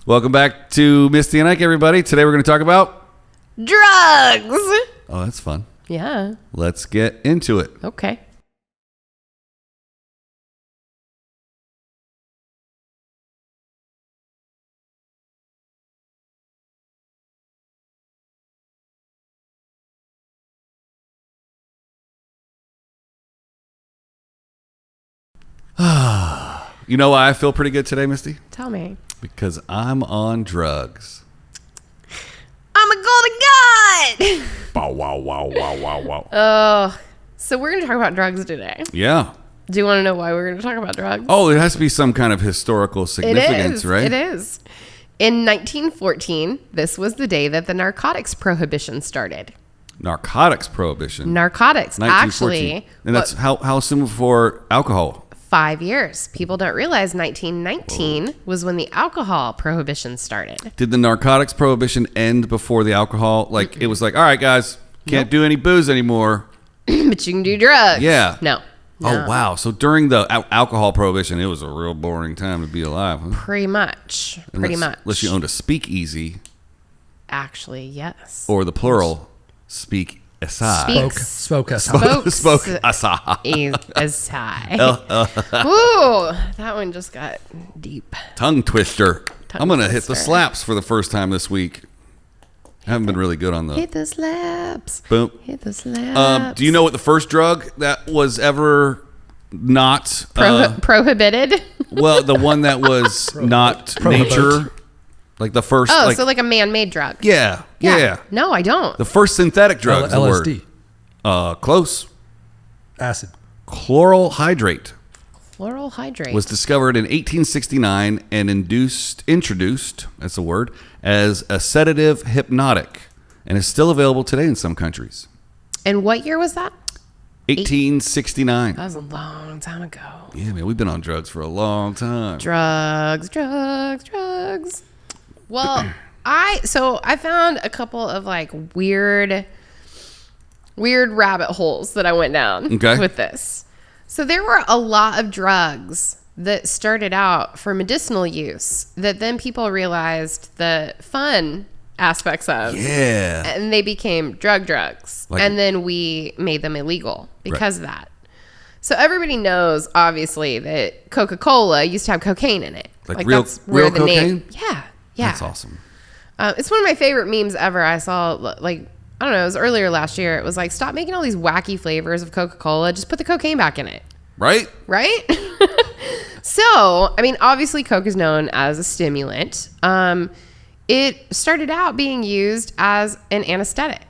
Welcome back to Misty and Ike, everybody. Today we're going to talk about drugs. Oh, that's fun. Yeah. Let's get into it. Okay. You know why I feel pretty good today, Misty? Tell me. Because I'm on drugs. I'm a golden god. Wow, wow, wow, wow, wow, wow. Oh, so we're going to talk about drugs today. Yeah. Do you want to know why we're going to talk about drugs? Oh, it has to be some kind of historical significance, right? It is. In 1914, this was the day that the narcotics prohibition started. Narcotics prohibition. Narcotics, actually. And that's how soon before alcohol? 5 years. People don't realize 1919 was when the alcohol prohibition started. Did the narcotics prohibition end before the alcohol? Like, it was like, all right, guys, can't do any booze anymore. But you can do drugs. Yeah. No. Oh, wow. So during the alcohol prohibition, it was a real boring time to be alive. Huh? Pretty much. Unless you owned a speakeasy. Actually, yes. Or the plural, speak aside. Spoke aside. Spoke aside. Ooh, that one just got deep. Tongue twister. I'm going to hit the slaps for the first time this week. I haven't been really good on the... Hit the slaps. Boom. Hit the slaps. Do you know what the first drug that was ever not... prohibited? Well, the one that was not nature... Like the first... Oh, so like a man-made drug. Yeah. No, I don't. The first synthetic drug is the LSD. word. Close. Acid. Chloral hydrate. Chloral hydrate. Was discovered in 1869 and introduced, that's the word, as a sedative hypnotic and is still available today in some countries. And what year was that? 1869. That was a long time ago. Yeah, man, we've been on drugs for a long time. Drugs. Well, I found a couple of like weird rabbit holes that I went down with this. So there were a lot of drugs that started out for medicinal use that then people realized the fun aspects of. Yeah. And they became drugs. And then we made them illegal because of that. So everybody knows, obviously, that Coca-Cola used to have cocaine in it. Like real cocaine? Name. Yeah. That's awesome. It's one of my favorite memes ever. I saw, like, I don't know, it was earlier last year. It was like, stop making all these wacky flavors of Coca-Cola. Just put the cocaine back in it. Right? So, I mean, obviously Coke is known as a stimulant. It started out being used as an anesthetic.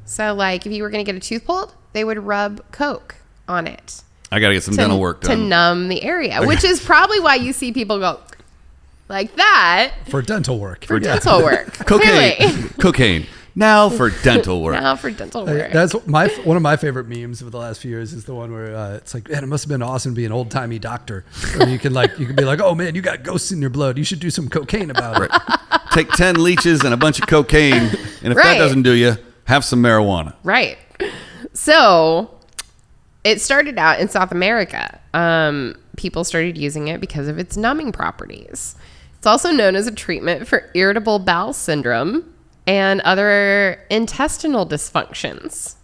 So, like, if you were going to get a tooth pulled, they would rub Coke on it. I got to get some dental work done. To numb the area, which is probably why you see people go like that. For dental work. Dental work. Cocaine. Now for dental work. That's one of my favorite memes of the last few years is the one where it's like, man, it must have been awesome to be an old timey doctor. Where you can be like, oh man, you got ghosts in your blood. You should do some cocaine about it. Take 10 leeches and a bunch of cocaine, and if that doesn't do you, have some marijuana. Right. So it started out in South America. People started using it because of its numbing properties. It's also known as a treatment for irritable bowel syndrome and other intestinal dysfunctions,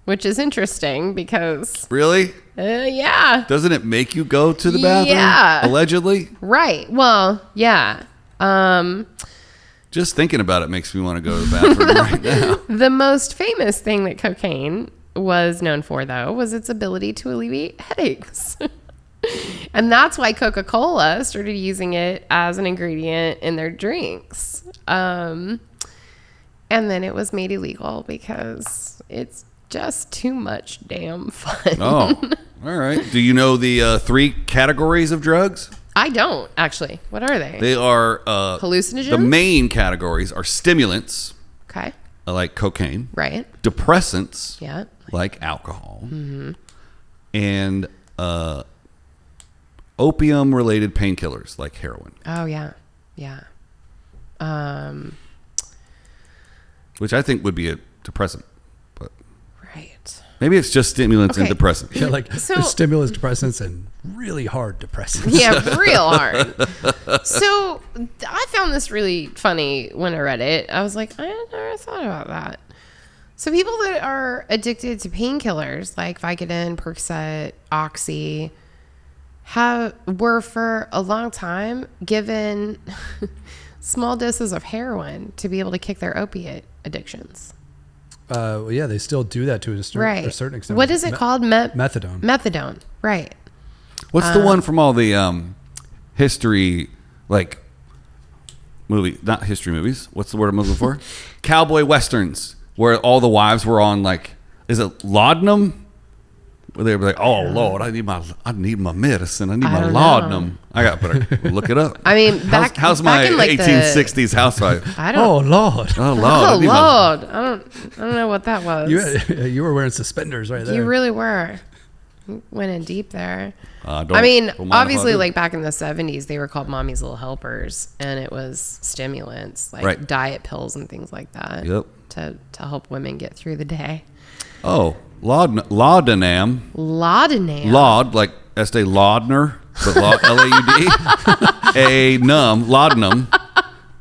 which is interesting because... Really? Yeah. Doesn't it make you go to the bathroom? Yeah. Allegedly? Right. Well, yeah. Just thinking about it makes me want to go to the bathroom right now. The most famous thing that cocaine was known for, though, was its ability to alleviate headaches. And that's why Coca-Cola started using it as an ingredient in their drinks. And then it was made illegal because it's just too much damn fun. Oh, all right. Do you know the 3 categories of drugs? I don't, actually. What are they? They are... hallucinogens? The main categories are stimulants. Okay. Like cocaine. Right. Depressants. Yeah. Like alcohol. Mm-hmm. And opium-related painkillers like heroin. Oh, yeah. Yeah. Which I think would be a depressant. But right. Maybe it's just stimulants and Okay. depressants. Yeah, like So- the stimulus depressants and really hard depressants. Yeah, real hard. So I found this really funny when I read it. I was like, I never thought about that. So people that are addicted to painkillers like Vicodin, Percocet, Oxy were for a long time given small doses of heroin to be able to kick their opiate addictions. Well, yeah, they still do that to a Right. certain extent. What is it called? Methadone. Methadone. Right. What's the one from all the history, like movie, not history movies? What's the word I'm looking for? Cowboy westerns, where all the wives were on, like, is it laudanum? Where they were like, "Oh Lord, I need my medicine. I need my don't laudanum. I got better look it up." I mean, how's my back in like 1860s housewife? I don't. Oh Lord, Oh Lord, Oh I need my- Lord, I don't know what that was. you were wearing suspenders right there. You really were. You went in deep there. don't- I mean, don't mind if I obviously, do. like back in the 70s, they were called mommy's little helpers, and it was stimulants like Right. diet pills and things like that. Yep. To help women get through the day. Oh, laudanum. Laudanum. Laud, like Estee Laudner, but Laud, a laudanum,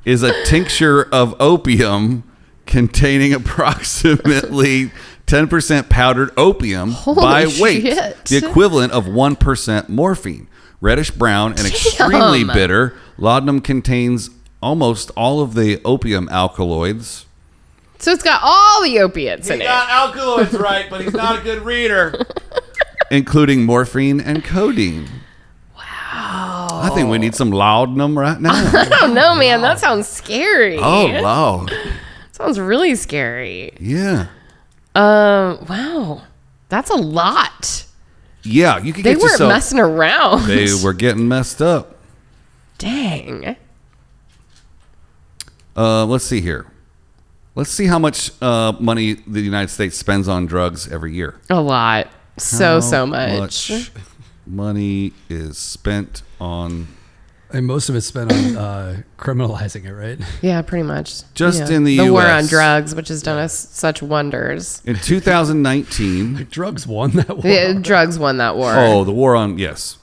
is a tincture of opium containing approximately 10% powdered opium by weight, shit. the equivalent of 1% morphine. Reddish brown and extremely Damn. bitter, laudanum contains almost all of the opium alkaloids. So it's got all the opiates in it. alkaloids right, but he's not a good reader. Including morphine and codeine. Wow. I think we need some laudanum right now. I don't know, man. That sounds scary. Oh, loud. Sounds really scary. Yeah. Wow. That's a lot. Yeah, you could They get weren't yourself. messing around. They were getting messed up. Dang. Let's see here. Let's see how much money the United States spends on drugs every year. A lot. So How much. money is spent on And most of it's spent on criminalizing it, right? Yeah, pretty much. Just Yeah. in the war US. on drugs, which has done us such wonders. in 2019. Like drugs won that war. The drugs won that war. Oh, the war on, yes.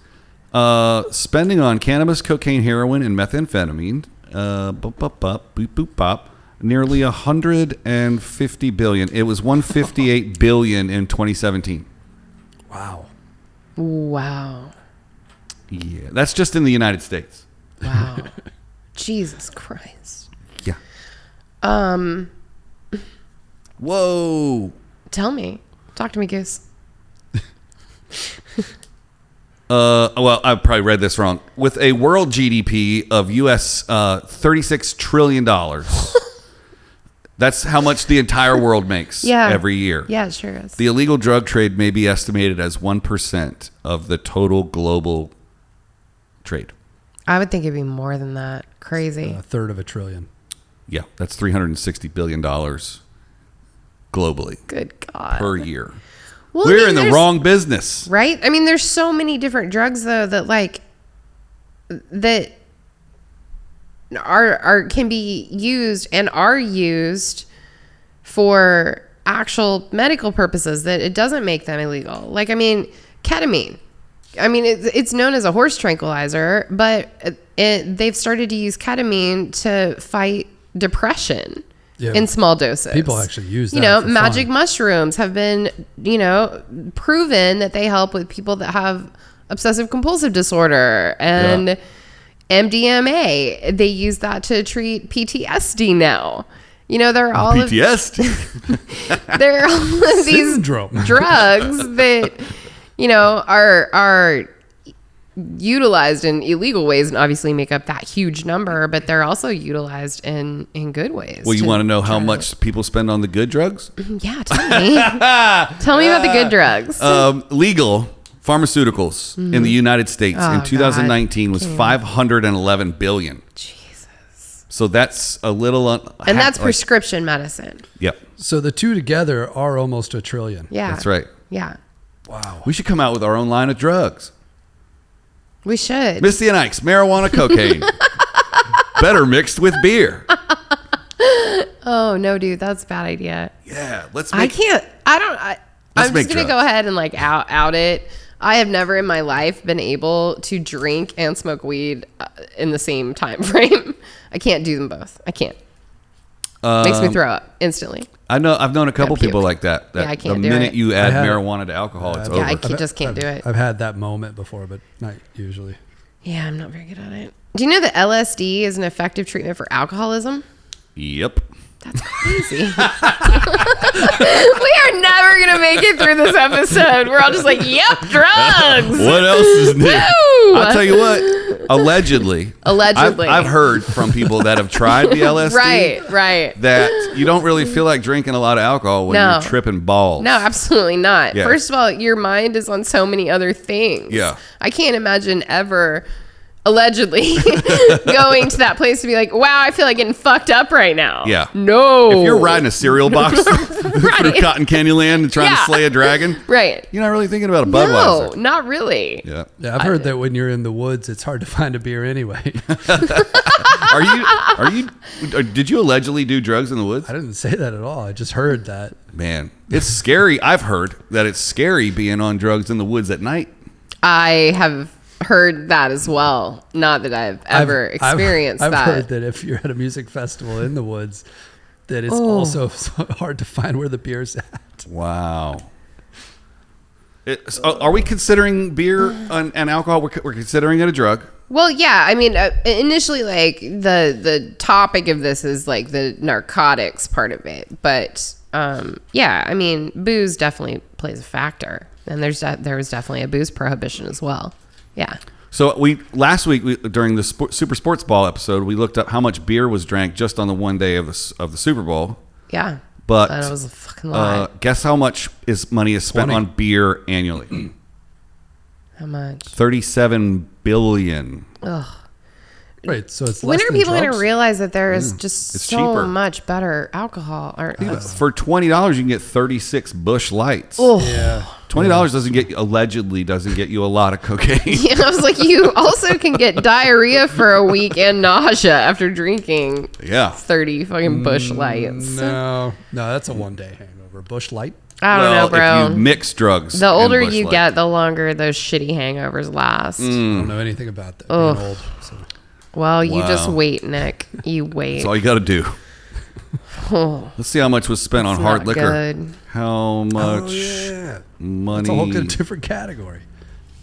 Spending on cannabis, cocaine, heroin, and methamphetamine. Nearly 150 billion. It was 158 billion in 2017. Wow. Wow. Yeah, that's just in the United States. Wow. Jesus Christ. Yeah. Whoa. Tell me. Talk to me, Goose. Well, I probably read this wrong. With a world GDP of US $36 trillion. That's how much the entire world makes every year. Yeah, it sure is. The illegal drug trade may be estimated as 1% of the total global trade. I would think it'd be more than that. Crazy. A third of a trillion. Yeah, that's $360 billion globally Good God. per year. Well, I We're mean, in the there's- wrong business. Right? I mean, there's so many different drugs though that are can be used and are used for actual medical purposes that it doesn't make them illegal. Like, I mean, ketamine. I mean, it's known as a horse tranquilizer, but they've started to use ketamine to fight depression. Yeah. In small doses. People actually use that. You know, for magic fun. mushrooms have been, proven that they help with people that have obsessive compulsive disorder, and MDMA. They use that to treat PTSD now. There are all PTSD. there are all of these Syndrome. drugs that are utilized in illegal ways and obviously make up that huge number, but they're also utilized in good ways. Well, you want to know how much people spend on the good drugs? Yeah, tell me. Tell me about the good drugs. Legal pharmaceuticals in the United States Oh, in 2019 was God. 511 billion. Jesus. So that's a little And that's prescription medicine. Yep. So the two together are almost a trillion. Yeah. That's right. Yeah. Wow. We should come out with our own line of drugs. We should. Misty and Ike's marijuana cocaine. Better mixed with beer. Oh, no, dude. That's a bad idea. Yeah, let's I make can't. I'm just going to go ahead and like out it. I have never in my life been able to drink and smoke weed in the same time frame. I can't do them both. I can't. Makes me throw up instantly. I've known a couple people like that. Yeah, I can't the do minute it. you add marijuana to alcohol, it's over. Yeah, I just can't do it. I've had that moment before, but not usually. Yeah, I'm not very good at it. Do you know that LSD is an effective treatment for alcoholism? Yep. That's crazy. We are never going to make it through this episode. We're all just like, yep, drugs. What else is new? Woo! I'll tell you what. Allegedly. I've heard from people that have tried the LSD. Right. That you don't really feel like drinking a lot of alcohol when you're tripping balls. No, absolutely not. Yeah. First of all, your mind is on so many other things. Yeah. I can't imagine ever allegedly going to that place to be like, wow, I feel like getting fucked up right now. Yeah. No. If you're riding a cereal box through Cotton Candy Land and trying to slay a dragon, right, you're not really thinking about a Budweiser. No, not really. Yeah. I've heard that when you're in the woods, it's hard to find a beer anyway. Did you allegedly do drugs in the woods? I didn't say that at all. I just heard that. Man, it's scary. I've heard that it's scary being on drugs in the woods at night. I have heard that as well. Not that I've ever experienced that. I've heard that if you're at a music festival in the woods, that it's also so hard to find where the beer's at. Wow. Are we considering beer and alcohol? We're considering it a drug. Well, yeah. I mean, initially, like the topic of this is like the narcotics part of it, but yeah. I mean, booze definitely plays a factor, and there was definitely a booze prohibition as well. Yeah. So last week during the Super Sports Ball episode, we looked up how much beer was drank just on the one day of the Super Bowl. Yeah. But that was a fucking lot. Guess how much money is spent 20. on beer annually? How much? $37 billion. Ugh. Right. So it's When less are than people going to drugs? realize that there is just It's so cheaper. much better alcohol? For $20, you can get 36 Busch Lights. Oh. Yeah. $20 allegedly doesn't get you a lot of cocaine. Yeah, I was like, you also can get diarrhea for a week and nausea after drinking Yeah. 30 fucking Busch Lights. No, that's a one-day hangover. Busch Light. I don't know, bro. If you mix drugs. The older and Busch you Light. get, the longer those shitty hangovers last. I don't know anything about that. Being old. So. Well, you just Wow. wait, Nick. You wait. That's all you got to do. Oh, Let's see how much was spent on it's hard not liquor. good. How much Oh yeah. money It's a whole different category.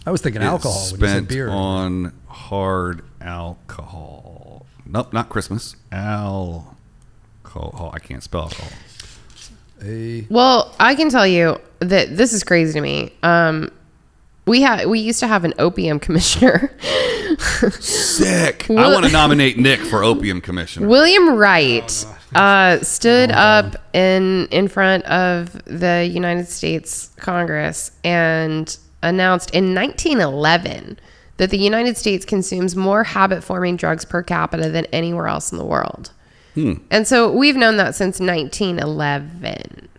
I was thinking is alcohol when you said spent beer. on hard alcohol? Nope, not Christmas. Alcohol. I can't spell alcohol. Well, I can tell you that this is crazy to me. We used to have an opium commissioner. Sick. I want to nominate Nick for opium commissioner. William Wright stood up in front of the United States Congress and announced in 1911 that the United States consumes more habit-forming drugs per capita than anywhere else in the world. And so we've known that since 1911.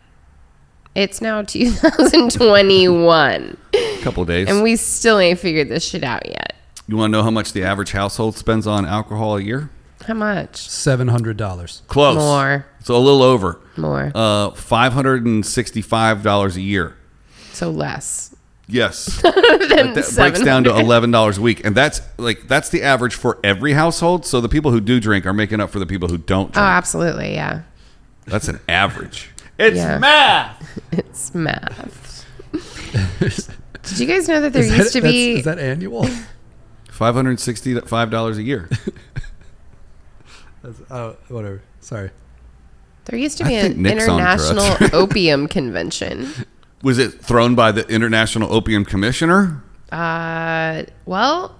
It's now 2021. A couple of days. And we still ain't figured this shit out yet. You want to know how much the average household spends on alcohol a year? How much? $700. Close. More. So a little over. More. $565 a year. So less. Yes. Than That breaks down to $11 a week. And that's the average for every household. So the people who do drink are making up for the people who don't Oh, drink. absolutely. Yeah. That's an average. It's Yeah. math. It's math. Did you guys know that there used to be... Is that annual? $565 a year. Whatever. Sorry. There used to I be think an Nick's on international drugs. opium convention. Was it thrown by the International Opium Commissioner? Well,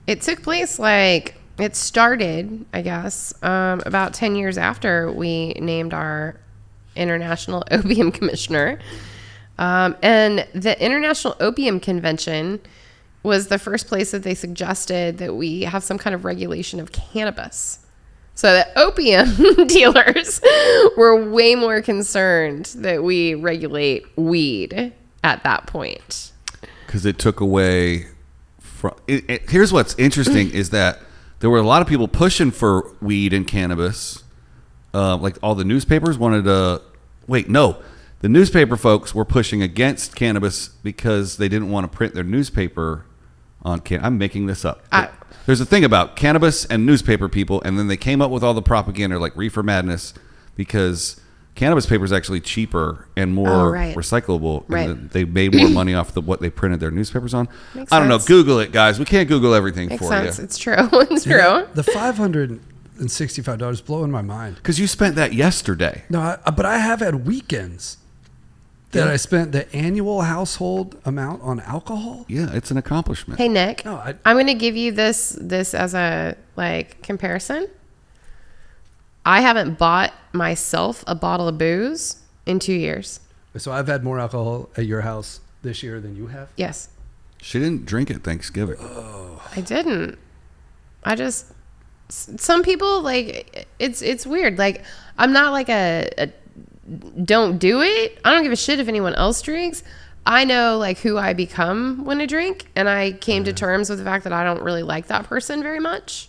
it took place it started, I guess, about 10 years after we named our International Opium Commissioner. And the International Opium Convention was the first place that they suggested that we have some kind of regulation of cannabis. So the opium dealers were way more concerned that we regulate weed at that point. Because it took away from... Here's what's interesting is that there were a lot of people pushing for weed and cannabis. Like all the newspapers wanted to... Wait, no. The newspaper folks were pushing against cannabis because they didn't want to print their newspaper on cannabis. I'm making this up. There's a thing about cannabis and newspaper people, and then they came up with all the propaganda like Reefer Madness because cannabis paper is actually cheaper and more recyclable. Right. And they made more money off what they printed their newspapers on. Makes I don't know. sense. Google it, guys. We can't Google everything Makes for sense. you. It's true. It's true. The $565 blowing my mind. Because you spent that yesterday. No, but I have had weekends that I spent the annual household amount on alcohol. Yeah, it's an accomplishment. Hey, Nick, No, I'm going to give you this as a comparison. I haven't bought myself a bottle of booze in 2 years. So I've had more alcohol at your house this year than you have? Yes. She didn't drink at Thanksgiving. I didn't. Some people it's weird. Like, I'm not like a don't do it. I don't give a shit if anyone else drinks. I know like who I become when I drink, and I came to terms with the fact that I don't really like that person very much.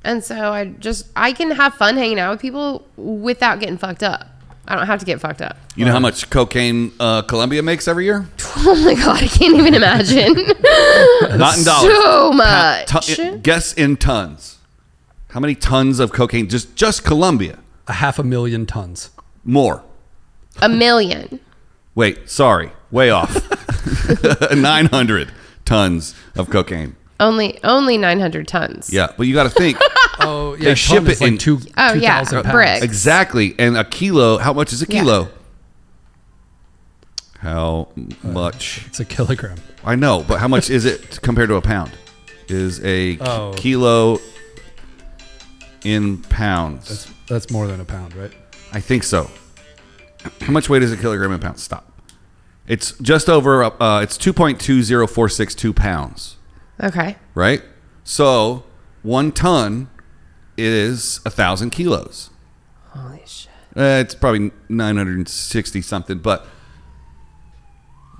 And so I can have fun hanging out with people without getting fucked up. I don't have to get fucked up. You know how much cocaine Colombia makes every year? Oh my God, I can't even imagine. Not in dollars. So much. Guess in tons. How many tons of cocaine? Just Colombia. 500,000 tons. More. 1 million. Wait, sorry. Way off. 900 tons of cocaine. Only 900 tons. Yeah, but you got to think. Oh, yeah. They ship it in 2,000 pounds. bricks. Exactly. And a kilo, how much is a Yeah. kilo? How much? It's a kilogram. I know, but how much is it compared to a pound? Is a Oh. kilo in pounds? That's more than a pound, right? I think so. How much weight is a kilogram in pounds? Stop. It's just over, it's 2.20462 pounds, Okay. right? So 1 ton is 1,000 kilos. Holy shit. It's probably 960 something, but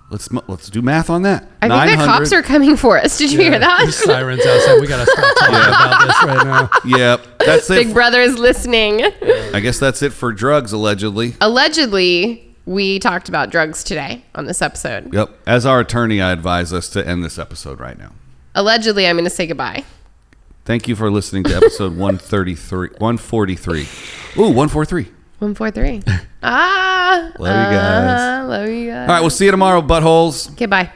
let's do math on that. I think the cops are coming for us. Did you hear that? There's sirens outside. We got to start talking about this right now. Yep, that's it. Big Brother is listening. I guess that's it for drugs, allegedly. Allegedly, we talked about drugs today on this episode. Yep. As our attorney, I advise us to end this episode right now. Allegedly, I'm going to say goodbye. Thank you for listening to episode 143. Ooh, 143. 143. Love you guys. Love you guys. All right, we'll see you tomorrow, buttholes. Okay, bye.